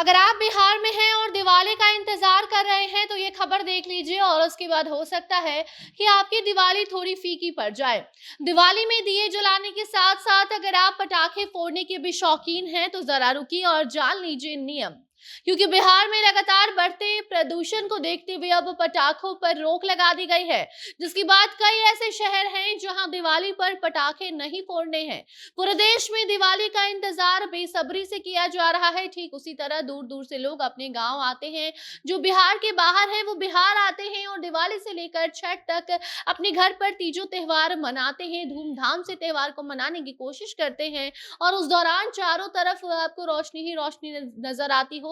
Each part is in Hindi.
अगर आप बिहार में हैं और दिवाली का इंतजार कर रहे हैं तो ये खबर देख लीजिए और उसके बाद हो सकता है कि आपकी दिवाली थोड़ी फीकी पड़ जाए। दिवाली में दिए जलाने के साथ साथ अगर आप पटाखे फोड़ने के भी शौकीन हैं तो जरा रुकिए और जान लीजिए नियम, क्योंकि बिहार में लगातार बढ़ते प्रदूषण को देखते हुए अब पटाखों पर रोक लगा दी गई है, जिसके बाद कई ऐसे शहर हैं जहां दिवाली पर पटाखे नहीं फोड़ने हैं। पूरे देश में दिवाली का इंतजार बेसब्री से किया जा रहा है। ठीक उसी तरह दूर दूर से लोग अपने गांव आते हैं, जो बिहार के बाहर है वो बिहार आते हैं और दिवाली से लेकर छठ तक अपने घर पर तीजों त्योहार मनाते हैं, धूमधाम से त्योहार को मनाने की कोशिश करते हैं। और उस दौरान चारों तरफ आपको रोशनी ही रोशनी नजर आती होगी।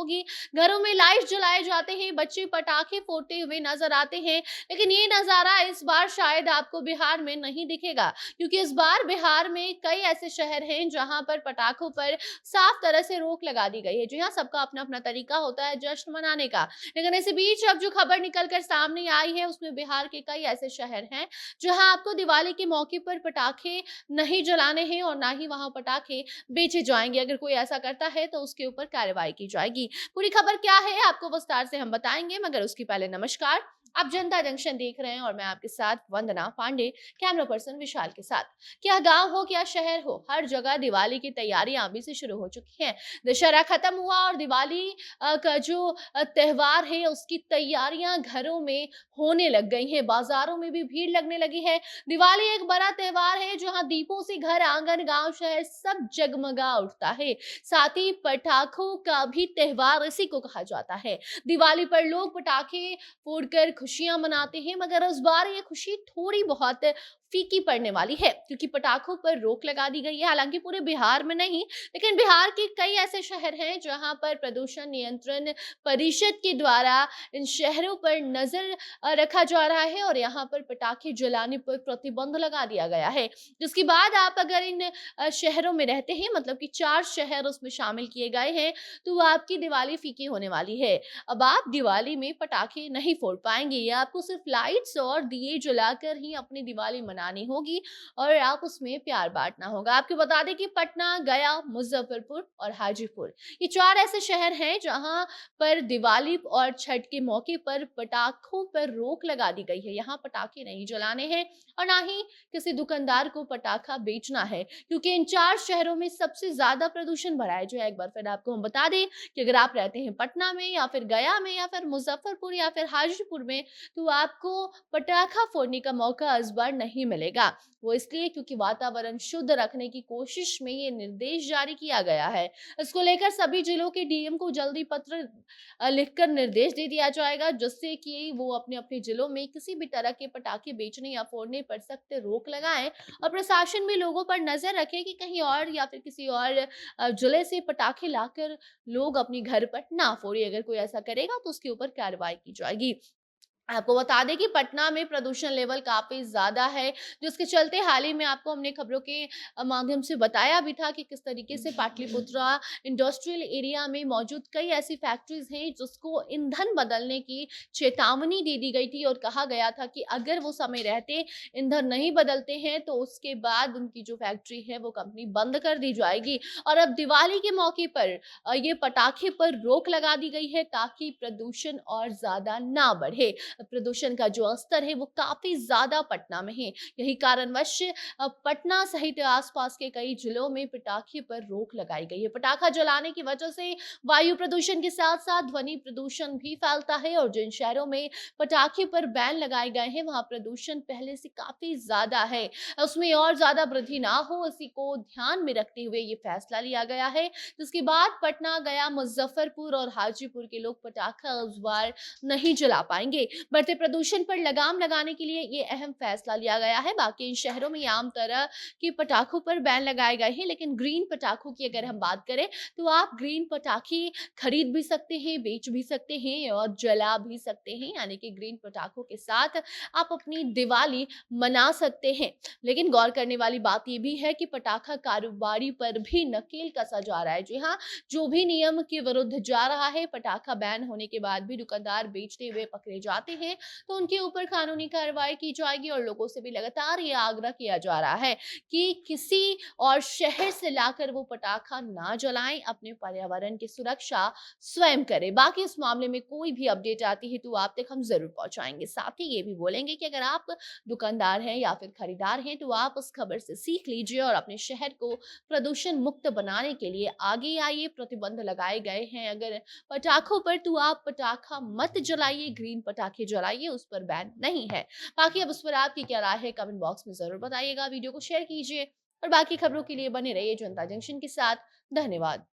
घरों में लाइट जलाए जाते हैं, बच्चे पटाखे फोड़ते हुए नजर आते हैं। लेकिन ये नजारा इस बार शायद आपको बिहार में नहीं दिखेगा, क्योंकि इस बार बिहार में कई ऐसे शहर हैं जहां पर पटाखों पर साफ तरह से रोक लगा दी गई है। जी हाँ, सबका अपना अपना तरीका होता है जश्न मनाने का। लेकिन इसी बीच अब जो खबर निकल कर सामने आई है उसमें बिहार के कई ऐसे शहर हैं जहां आपको दिवाली के मौके पर पटाखे नहीं जलाने हैं और ना ही वहां पटाखे बेचे जाएंगे। अगर कोई ऐसा करता है तो उसके ऊपर कार्रवाई की जाएगी। पूरी खबर क्या है आपको विस्तार से हम बताएंगे, मगर उसकी पहले नमस्कार। आप जनता जंक्शन देख रहे हैं और मैं आपके साथ वंदना पांडे, कैमरा पर्सन विशाल के साथ। क्या गांव हो क्या शहर हो, हर जगह दिवाली की तैयारियां अभी से शुरू हो चुकी हैं। दशहरा खत्म हुआ और दिवाली का जो त्योहार है उसकी तैयारियां घरों में होने लग गई हैं। बाजारों में भी भीड़ लगने लगी है। दिवाली एक बड़ा त्योहार है जहां दीपों से घर आंगन गांव शहर सब जगमगा उठता है। साथ ही पटाखों का भी त्योहार इसी को कहा जाता है। दिवाली पर लोग पटाखे फोड़कर खुशियां मनाते हैं, मगर इस बार ये खुशी थोड़ी बहुत फीकी पड़ने वाली है, क्योंकि पटाखों पर रोक लगा दी गई है। हालांकि पूरे बिहार में नहीं, लेकिन बिहार के कई ऐसे शहर हैं जहां पर प्रदूषण नियंत्रण परिषद के द्वारा इन शहरों पर नजर रखा जा रहा है और यहाँ पर पटाखे जलाने पर प्रतिबंध लगा दिया गया है। जिसके बाद आप अगर इन शहरों में रहते हैं, मतलब कि 4 शहर उसमें शामिल किए गए हैं, तो आपकी दिवाली फीकी होने वाली है। अब आप दिवाली में पटाखे नहीं फोड़ पाएंगे, या आपको सिर्फ लाइट्स और दिए जलाकर ही अपनी दिवाली मनानी होगी और आप उसमें प्यार बांटना होगा। आपको बता दें कि पटना, गया, मुजफ्फरपुर और हाजीपुर ये 4 ऐसे शहर हैं जहां पर दिवाली और छठ के मौके पर पटाखों पर रोक लगा दी गई है। यहाँ पटाखे नहीं जलाने हैं और ना ही किसी दुकानदार को पटाखा बेचना है, क्योंकि इन 4 शहरों में सबसे ज्यादा प्रदूषण भरा है। जो है एक बार फिर आपको हम बता दें कि अगर आप रहते हैं पटना में या फिर गया में या फिर मुजफ्फरपुर या फिर हाजीपुर में, तो आपको पटाखा फोड़ने का मौका इस बार नहीं मिलेगा। वो इसलिए क्योंकि वातावरण शुद्ध रखने की कोशिश में ये निर्देश जारी किया गया है। इसको लेकर सभी जिलों के डीएम को जल्दी पत्र लिखकर निर्देश दे दिया जाएगा, जिससे कि वो अपने अपने जिलों में किसी भी तरह के पटाखे बेचने या फोड़ने पर सख्त रोक लगाएं और प्रशासन भी लोगों पर नजर रखे कि कहीं और या फिर किसी और जिले से पटाखे लाकर लोग अपने घर पर ना फोड़े। अगर कोई ऐसा करेगा तो उसके ऊपर कार्रवाई की जाएगी। आपको बता दें कि पटना में प्रदूषण लेवल काफी ज्यादा है, जिसके चलते हाल ही में आपको हमने खबरों के माध्यम से बताया भी था कि किस तरीके से पाटलिपुत्रा इंडस्ट्रियल एरिया में मौजूद कई ऐसी फैक्ट्रीज हैं जिसको ईंधन बदलने की चेतावनी दे दी गई थी और कहा गया था कि अगर वो समय रहते ईंधन नहीं बदलते हैं तो उसके बाद उनकी जो फैक्ट्री है वो कंपनी बंद कर दी जाएगी। और अब दिवाली के मौके पर ये पटाखे पर रोक लगा दी गई है ताकि प्रदूषण और ज्यादा ना बढ़े। प्रदूषण का जो स्तर है वो काफी ज्यादा पटना में है। यही कारणवश पटना सहित आसपास के कई जिलों में पटाखे पर रोक लगाई गई है। पटाखा जलाने की वजह से वायु प्रदूषण के साथ साथ ध्वनि प्रदूषण भी फैलता है और जिन शहरों में पटाखे पर बैन लगाए गए हैं वहां प्रदूषण पहले से काफी ज्यादा है, उसमें और ज्यादा वृद्धि ना हो, इसी को ध्यान में रखते हुए ये फैसला लिया गया है। जिसके बाद पटना, गया, मुजफ्फरपुर और हाजीपुर के लोग पटाखा इस बार नहीं जला पाएंगे। बढ़ते प्रदूषण पर लगाम लगाने के लिए ये अहम फैसला लिया गया है। बाकी इन शहरों में आम तरह के पटाखों पर बैन लगाए गए हैं, लेकिन ग्रीन पटाखों की अगर हम बात करें तो आप ग्रीन पटाखे खरीद भी सकते हैं, बेच भी सकते हैं और जला भी सकते हैं। यानी कि ग्रीन पटाखों के साथ आप अपनी दिवाली मना सकते हैं। लेकिन गौर करने वाली बात यह भी है कि पटाखा कारोबारी पर भी नकेल कसा जा रहा है। जी हाँ, जो भी नियम के विरुद्ध जा रहा है, पटाखा बैन होने के बाद भी दुकानदार बेचते हुए पकड़े जाते हैं तो उनके ऊपर कानूनी कार्रवाई की जाएगी। और लोगों से भी लगातार ये आग्रह किया जा रहा है कि किसी और शहर से लाकर वो पटाखा ना जलाएं, अपने पर्यावरण की सुरक्षा स्वयं करें। बाकी इस मामले में कोई भी अपडेट आती है तो आप तक हम जरूर पहुंचाएंगे। साथ ही ये भी बोलेंगे कि अगर आप दुकानदार हैं या फिर खरीदार हैं तो आप उस खबर से सीख लीजिए और अपने शहर को प्रदूषण मुक्त बनाने के लिए आगे आइए। प्रतिबंध लगाए गए हैं अगर पटाखों पर, तो आप पटाखा मत जलाइए, ग्रीन पटाखे जलाइए, उस पर बैन नहीं है। बाकी अब उस पर आपकी क्या राय है कमेंट बॉक्स में जरूर बताइएगा। वीडियो को शेयर कीजिए और बाकी खबरों के लिए बने रहिए जनता जंक्शन के साथ। धन्यवाद।